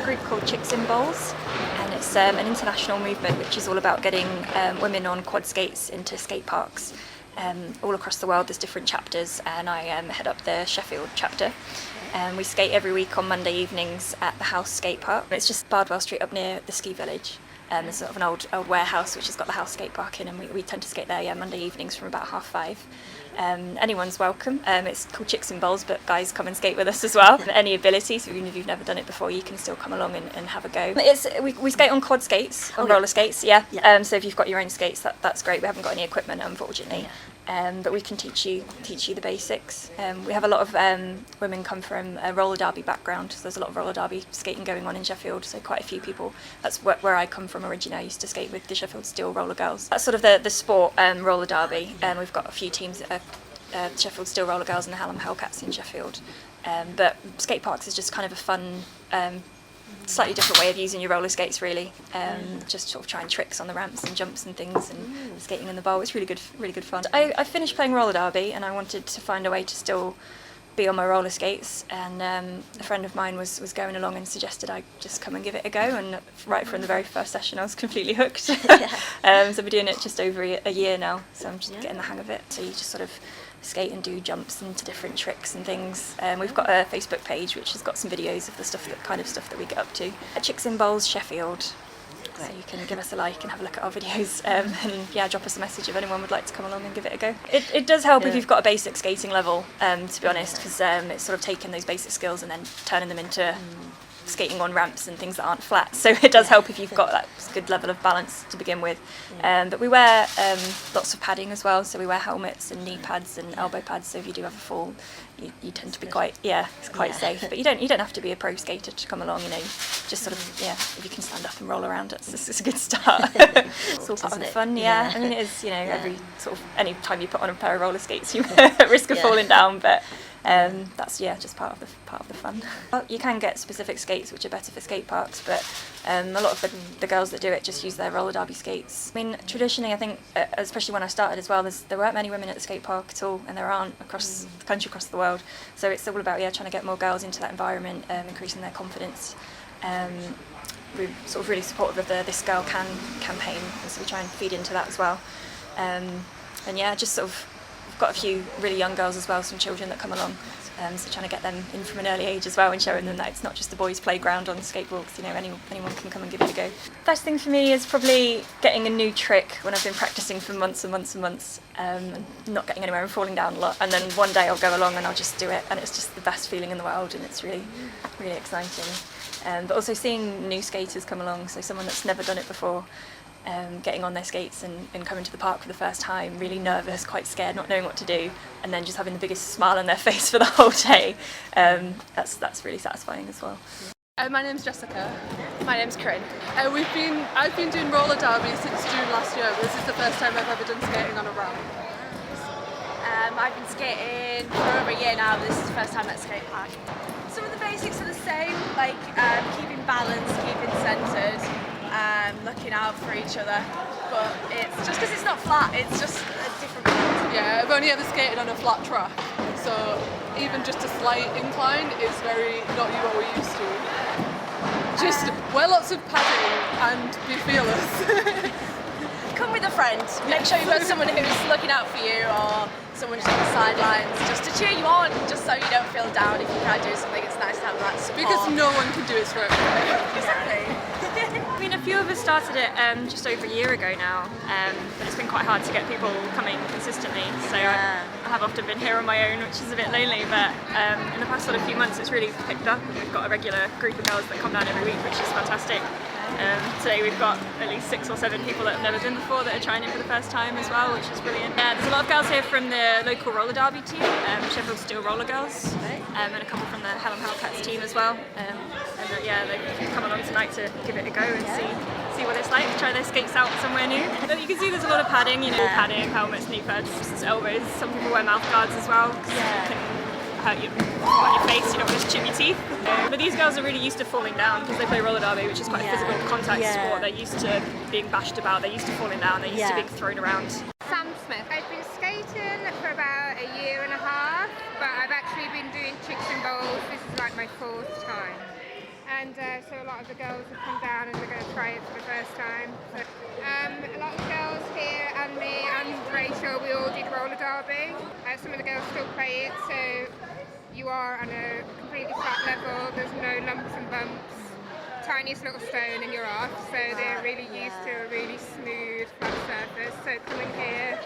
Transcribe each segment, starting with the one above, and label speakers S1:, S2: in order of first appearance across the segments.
S1: group called Chicks in Bowls, and it's an international movement which is all about getting women on quad skates into skate parks. All across the world there's different chapters, and I head up the Sheffield chapter. We skate every week on Monday evenings at the House skate park. It's just Bardwell Street up near the ski village. There's sort of an old warehouse which has got the House skate park in, and we tend to skate there Monday evenings from about 5:30. Anyone's welcome. It's called Chicks in Bowls, but guys come and skate with us as well. Any ability, so even if you've never done it before, you can still come along and have a go. We skate on quad skates, on roller skates, yeah. So if you've got your own skates, that's great. We haven't got any equipment, unfortunately. But we can teach you the basics. We have a lot of women come from a roller derby background, so there's a lot of roller derby skating going on in Sheffield, so quite a few people. That's where I come from originally. I used to skate with the Sheffield Steel Roller Girls. That's sort of the sport, roller derby. We've got a few teams, Sheffield Steel Roller Girls and the Hallam Hellcats in Sheffield. But skate parks is just kind of a fun, slightly different way of using your roller skates, really. Just sort of trying tricks on the ramps and jumps and things, and skating in the bowl. It's really good fun. I finished playing roller derby, and I wanted to find a way to still be on my roller skates, and a friend of mine was going along and suggested I just come and give it a go, and right from the very first session I was completely hooked. So I've been doing it just over a year now, so I'm just getting the hang of it. So you just sort of skate and do jumps into different tricks and things. We've got a Facebook page which has got some videos of the kind of stuff that we get up to. At Chicks in Bowls Sheffield. So you can give us a like and have a look at our videos, and drop us a message if anyone would like to come along and give it a go. It does help if you've got a basic skating level, to be honest, because it's sort of taking those basic skills and then turning them into skating on ramps and things that aren't flat. So it does help if you've got that good level of balance to begin with. But we wear lots of padding as well, so we wear helmets and knee pads and elbow pads, so if you do have a fall, you tend to be quite safe. But you don't have to be a pro skater to come along, just sort of, if you can stand up and roll around, it's a good start. It's all part of the fun, I mean, it is, every sort of, any time you put on a pair of roller skates, you risk of falling down, but that's just part of the fun. You can get specific skates which are better for skate parks, but a lot of the girls that do it just use their roller derby skates. I mean, traditionally, I think, especially when I started as well, there weren't many women at the skate park at all, and there aren't across the country, across the world. So it's all about trying to get more girls into that environment, increasing their confidence. We're sort of really supportive of the This Girl Can campaign, and so we try and feed into that as well. Just sort of, we've got a few really young girls as well, some children that come along, so trying to get them in from an early age as well, and showing them that it's not just the boys' playground on skateboards. Anyone can come and give it a go. Best thing for me is probably getting a new trick when I've been practicing for months and months and months, and not getting anywhere and falling down a lot, and then one day I'll go along and I'll just do it, and it's just the best feeling in the world, and it's really exciting. But also seeing new skaters come along, so someone that's never done it before, getting on their skates and coming to the park for the first time, really nervous, quite scared, not knowing what to do, and then just having the biggest smile on their face for the whole day. That's really satisfying as well.
S2: My name's Jessica. My name's Corinne. I've been doing roller derby since June last year, but this is the first time I've ever done skating on a ramp.
S3: I've been skating for over a year now, but this is the first time at skate park. Some of the basics are the same, like keeping balance, keeping centred, looking out for each other, but it's just because it's not flat, it's just a different world.
S2: Yeah, I've only ever skated on a flat track, so even just a slight incline is very not what we're used to. Just wear lots of padding and be fearless.
S3: Come with a friend, make sure you've got someone who's looking out for you, or someone just on the sidelines just to cheer you on, just so you don't feel down if you can't do something. It's nice to have that support.
S2: Because no one can do it straight away.
S3: Exactly.
S1: I mean, a few of us started it just over a year ago now, but it's been quite hard to get people coming consistently, so I have often been here on my own, which is a bit lonely, but in the past sort of few months it's really picked up. We've got a regular group of girls that come down every week, which is fantastic. Today we've got at least 6 or 7 people that have never been before that are trying it for the first time as well, which is brilliant. There's a lot of girls here from the local roller derby team, Sheffield Steel Roller Girls, and a couple from the Hallam Hellcats team as well. They've come along tonight to give it a go and see what it's like, try their skates out somewhere new. But you can see there's a lot of padding, padding, helmets, knee pads, elbows. Some people wear mouth guards as well, because it can hurt you on your face, you don't want to chip your teeth. But these girls are really used to falling down because they play roller derby, which is quite a physical contact sport. They're used to being bashed about, they're used to falling down, they're used to being thrown around.
S4: Sam Smith. I've been skating for about a year and a half, but I've actually been doing Chicks in Bowls. This is like my 4th time. and so a lot of the girls have come down and they're going to try it for the first time. So, a lot of the girls here and me and Rachel, we all did roller derby. Some of the girls still play it, so you are on a completely flat level, there's no lumps and bumps, tiniest little stone and you're off, so they're really used to a really smooth flat surface. So coming here,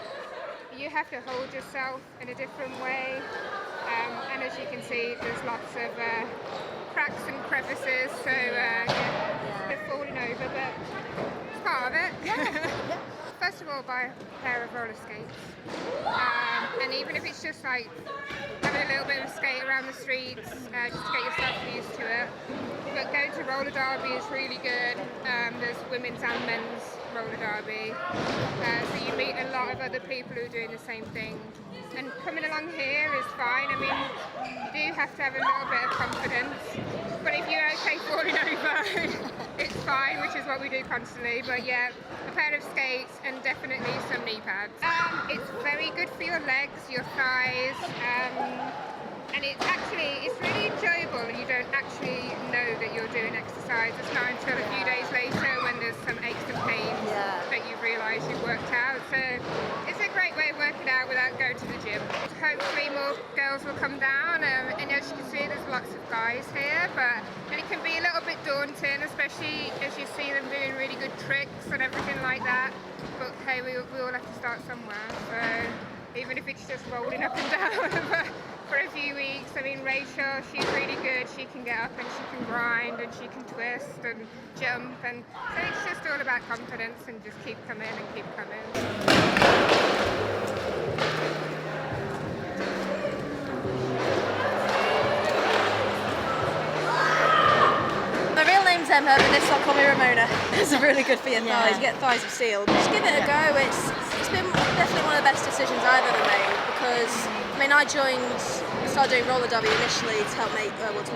S4: you have to hold yourself in a different way, and as you can see there's lots of cracks and crevices, so they're falling over, but it's part of it. First of all, buy a pair of roller skates, and even if it's just like having a little bit of a skate around the streets, just to get yourself used to it. But going to roller derby is really good. There's women's and men's roller derby, so you meet a lot of other people who are doing the same thing. And coming along here is fine. I mean, you do have to have a little bit of confidence, but if you're okay falling over, it's fine, which is what we do constantly. But yeah, a pair of skates and definitely some knee pads. It's very good for your legs, your thighs, and it's really enjoyable, and you don't actually know that you're doing exercise. It's not until a few days later when there's some aches and pains that you realise you've worked out. So it's a great way of working out without going to the gym. Hopefully more girls will come down, and as you can see there's lots of guys here, and it can be a little bit daunting, especially as you see them doing really good tricks and everything like that. But hey, we all have to start somewhere, so even if it's just rolling up and down for a few weeks. I mean, Rachel, she's really good. She can get up and she can grind and she can twist and jump, and so it's just all about confidence and just keep coming and keep coming.
S5: My real name's Emma, but this one call me Ramona. It's really good for your thighs. You get thighs of steel. Just give it a go. It's been definitely one of the best decisions I've ever made, because I mean, I started doing roller derby initially to help meet people, to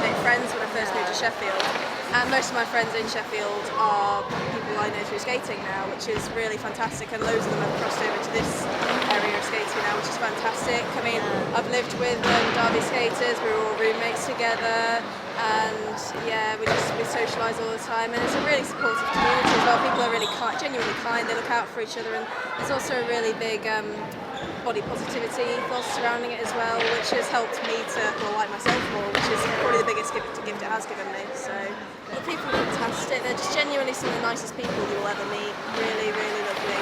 S5: make friends when I first moved to Sheffield. And most of my friends in Sheffield are people I know through skating now, which is really fantastic. And loads of them have crossed over to this area of skating now, which is fantastic. I mean, I've lived with derby skaters. We were all roommates together, and yeah, we socialise all the time. And it's a really supportive community as well. People are really kind, genuinely kind. They look out for each other, and there's also a really big body positivity ethos surrounding it as well, which has helped me to like myself more, which is probably the biggest gift it has given me. So the people are fantastic. They're just genuinely some of the nicest people you will ever meet. Really, really lovely.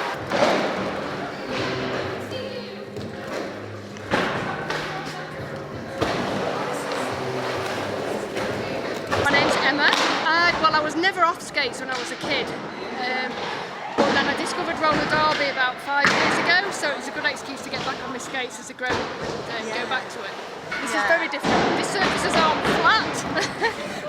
S6: My name's Emma. I was never off skates when I was a kid. But then I discovered roller derby about 5 years ago, so it was a good excuse to get back on my skates as a grown up and go back to it. This is very different. This surfaces aren't flat,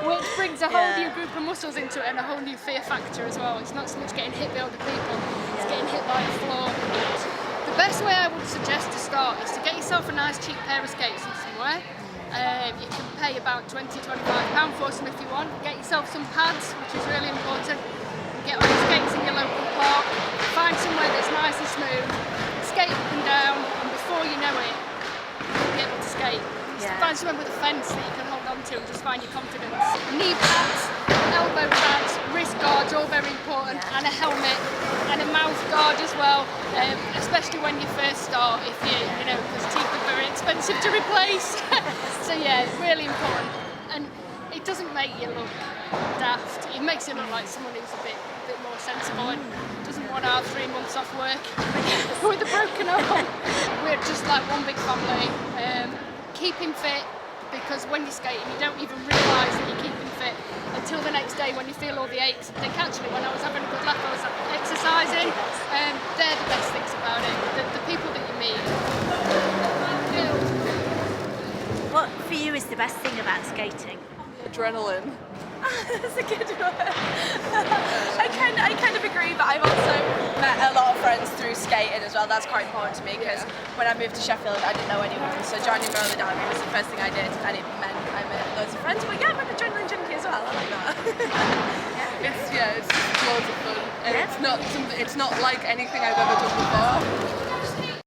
S6: which brings a whole new group of muscles into it and a whole new fear factor as well. It's not so much getting hit by other people, it's getting hit by the floor. The best way I would suggest to start is to get yourself a nice cheap pair of skates from somewhere. You can pay about £20–25 for some if you want. Get yourself some pads, which is really important. Get on your skates in your local park, find somewhere that's nice and smooth, skate up and down, and before you know it, you'll be able to skate. Just find somewhere with a fence that you can hold on to and just find your confidence. Knee pads, elbow pads, wrist guards, all very important, and a helmet, and a mouth guard as well, especially when you first start, if you know, because teeth are very expensive to replace. So yeah, it's really important. And it doesn't make you look daft. It makes you look like someone who's a bit more sensible and doesn't want to have 3 months off work with a broken arm. We're just like one big family. Keeping fit, because when you're skating you don't even realise that you're keeping fit until the next day when you feel all the aches and think, actually, when I was having a good laugh I was exercising. They're the best things about it, the people that you meet.
S7: What for you is the best thing about skating?
S2: Adrenaline.
S5: That's a good one. I kind of agree, but I've also met a lot of friends through skating as well. That's quite important to me, because when I moved to Sheffield I didn't know anyone, so joining roller derby was the first thing I did, and it meant I met loads of friends. But yeah, I'm an adrenaline junkie as well. I like that.
S2: It's loads of fun, and it's not like anything I've ever done before.